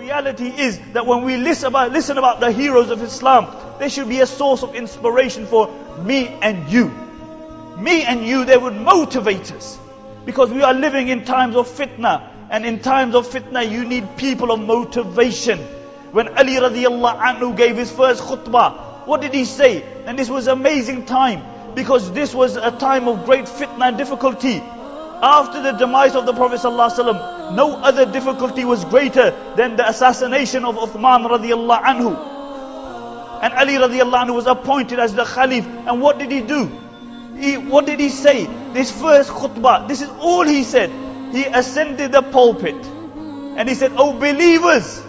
reality is that when we listen about the heroes of Islam, they should be a source of inspiration for me and you. Me and you, they would motivate us. Because we are living in times of fitna. And in times of fitna, you need people of motivation. When Ali radiallahu anhu gave his first khutbah, what did he say? And this was an amazing time. Because this was a time of great fitna and difficulty. After the demise of the Prophet ﷺ, no other difficulty was greater than the assassination of Uthman radiallahu anhu. And Ali radiallahu anhu was appointed as the Khalif. And what did he do? What did he say? This first khutbah, this is all he said. He ascended the pulpit. And he said, "O believers,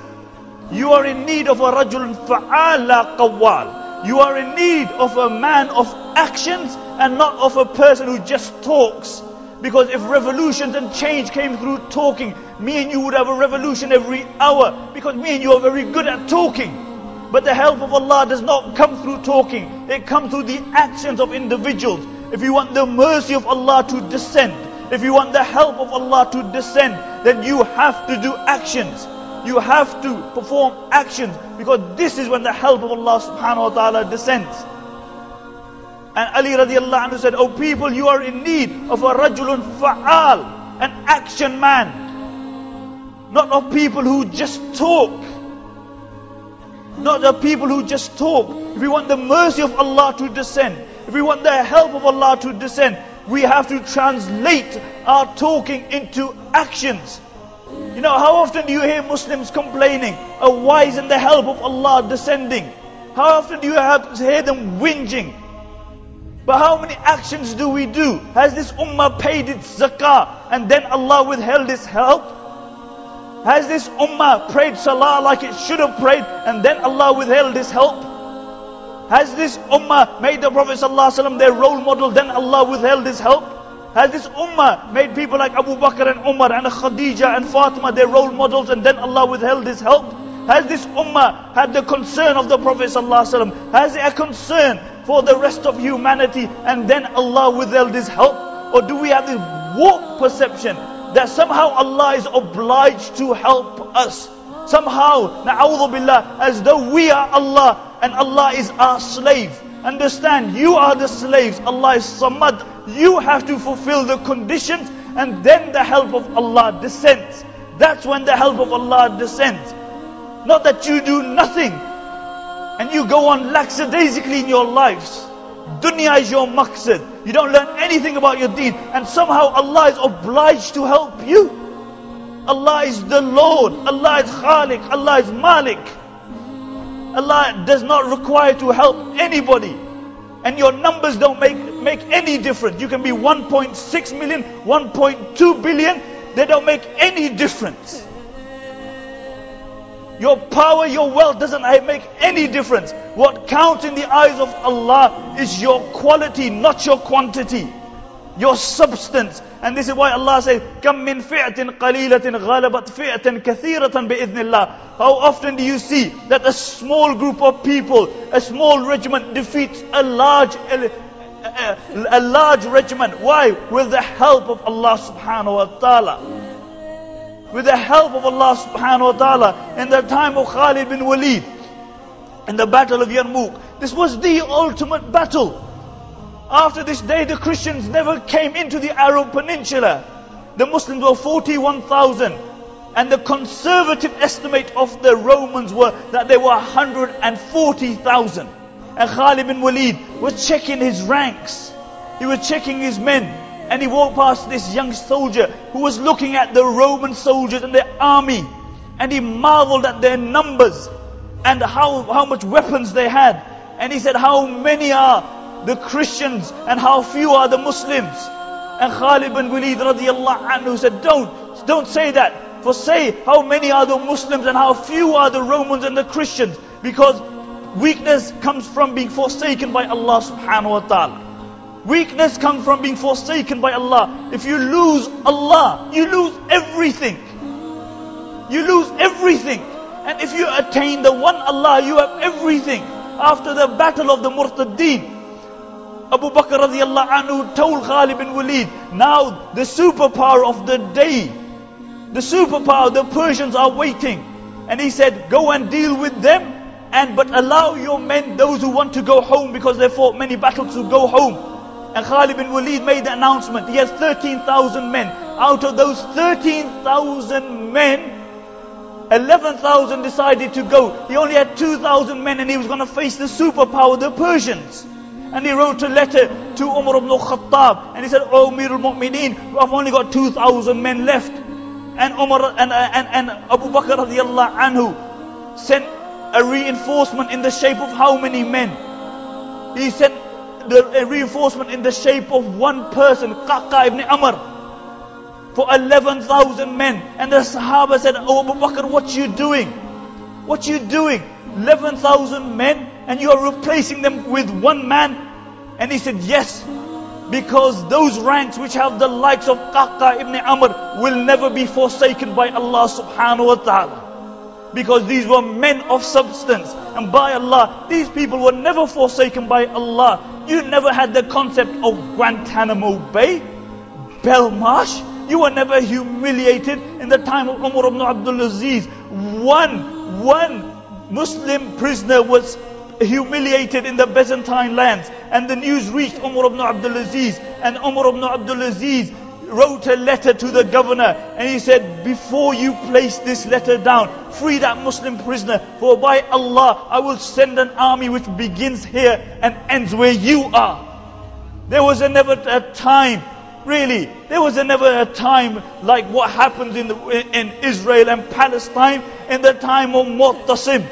you are in need of a rajul fa'ala qawwal. You are in need of a man of actions and not of a person who just talks. Because if revolutions and change came through talking, me and you would have a revolution every hour. Because me and you are very good at talking. But the help of Allah does not come through talking. It comes through the actions of individuals. If you want the mercy of Allah to descend, if you want the help of Allah to descend, then you have to do actions. You have to perform actions, because this is when the help of Allah subhanahu wa ta'ala descends." And Ali radiallahu anhu said, "O people, you are in need of a rajulun fa'al, an action man. Not of people who just talk. Not of people who just talk. If we want the mercy of Allah to descend, if we want the help of Allah to descend, we have to translate our talking into actions." You know, how often do you hear Muslims complaining, "Oh, why isn't the help of Allah descending?" How often do you hear them whinging? But how many actions do we do? Has this ummah paid its zakah and then Allah withheld its help? Has this ummah prayed salah like it should have prayed and then Allah withheld His help? Has this ummah made the Prophet ﷺ their role model, then Allah withheld His help? Has this ummah made people like Abu Bakr and Umar and Khadija and Fatima their role models and then Allah withheld His help? Has this ummah had the concern of the Prophet ﷺ? Has it a concern for the rest of humanity and then Allah withheld His help? Or do we have this warped perception that somehow Allah is obliged to help us? Somehow, na'udhu billah, as though we are Allah and Allah is our slave. Understand, you are the slaves, Allah is Samad. You have to fulfill the conditions and then the help of Allah descends. That's when the help of Allah descends. Not that you do nothing and you go on lackadaisically in your lives. Dunya is your maqsad. You don't learn anything about your deen and somehow Allah is obliged to help you. Allah is the Lord, Allah is Khaliq, Allah is Malik. Allah does not require to help anybody. And your numbers don't make any difference. You can be 1.6 million, 1.2 billion. They don't make any difference. Your power, your wealth doesn't make any difference. What counts in the eyes of Allah is your quality, not your quantity. Your substance. And this is why Allah says, "Kam min fi'atin qalilatin ghalabat fi'atan kathiratan bi'idhnillah." How often do you see that a small group of people, a small regiment defeats a large regiment? Why? With the help of Allah subhanahu wa ta'ala. With the help of Allah subhanahu wa ta'ala. In the time of Khalid bin Walid, in the battle of Yarmouk, this was the ultimate battle. After this day, the Christians never came into the Arab Peninsula. The Muslims were 41,000. And the conservative estimate of the Romans were that they were 140,000. And Khalid bin Walid was checking his ranks. He was checking his men. And he walked past this young soldier who was looking at the Roman soldiers and their army. And he marveled at their numbers and how much weapons they had. And he said, "How many are the Christians and how few are the Muslims?" And Khalid bin Walid radiallahu anhu said, Don't say that. For say how many are the Muslims and how few are the Romans and the Christians. Because weakness comes from being forsaken by Allah subhanahu wa ta'ala. Weakness comes from being forsaken by Allah. If you lose Allah, you lose everything. You lose everything. And if you attain the one Allah, you have everything. After the battle of the Murtaddeen, Abu Bakr radiallahu anhu told Khalid bin Walid, now the superpower of the day, the superpower, the Persians are waiting. And he said, go and deal with them, but allow your men, those who want to go home, because they fought many battles, to go home. And Khalid bin Walid made the announcement. He has 13,000 men. Out of those 13,000 men, 11,000 decided to go. He only had 2,000 men, and he was going to face the superpower, the Persians. And he wrote a letter to Umar ibn al-Khattab, and he said, "Oh Amir al-Mu'mineen, I've only got 2,000 men left." And Umar and Abu Bakr radiallahu anhu sent a reinforcement in the shape of how many men? He sent a reinforcement in the shape of one person, Qaqa ibn Amr, for 11,000 men. And the Sahaba said, "Oh Abu Bakr, what you doing? What you doing? 11,000 men, and you are replacing them with one man?" And he said, "Yes, because those ranks which have the likes of Qaqa ibn Amr will never be forsaken by Allah subhanahu wa ta'ala. Because these were men of substance, and by Allah, these people were never forsaken by Allah. You never had the concept of Guantanamo Bay, Belmarsh. You were never humiliated in the time of Umar ibn Abdul Aziz. One Muslim prisoner was humiliated in the Byzantine lands, and the news reached Umar ibn Abdul Aziz, and Umar ibn Abdul Aziz wrote a letter to the governor, and he said, "Before you place this letter down, free that Muslim prisoner, for by Allah I will send an army which begins here and ends where you are." There was never a time, really, there was never a time like what happens in Israel and Palestine in the time of Mu'tasim.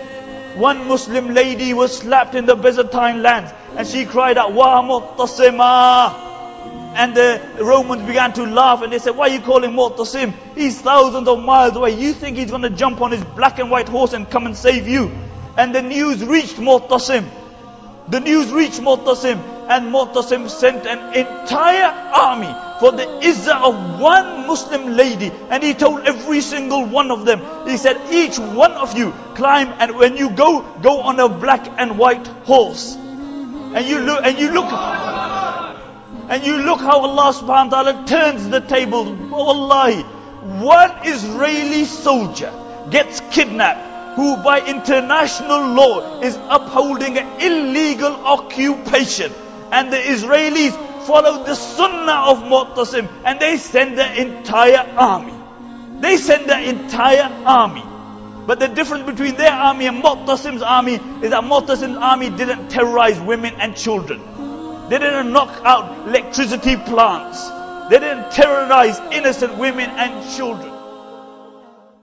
One Muslim lady was slapped in the Byzantine lands, and she cried out, "Wa Mu'tasima!" And the Romans began to laugh, and they said, "Why are you calling Mu'tasim? He's thousands of miles away. You think he's going to jump on his black and white horse and come and save you?" And the news reached Mu'tasim. The news reached Mu'tasim, and Mu'tasim sent an entire army for the izzah of one Muslim lady. And he told every single one of them, he said, "Each one of you climb, and when you go on a black and white horse." And you look how Allah subhanahu wa ta'ala turns the tables. Wallahi, one Israeli soldier gets kidnapped, who by international law is upholding an illegal occupation. And the Israelis follow the sunnah of Mu'tasim, and they send the entire army. They send the entire army. But the difference between their army and Mu'tasim's army is that Mu'tasim's army didn't terrorize women and children. They didn't knock out electricity plants. They didn't terrorize innocent women and children.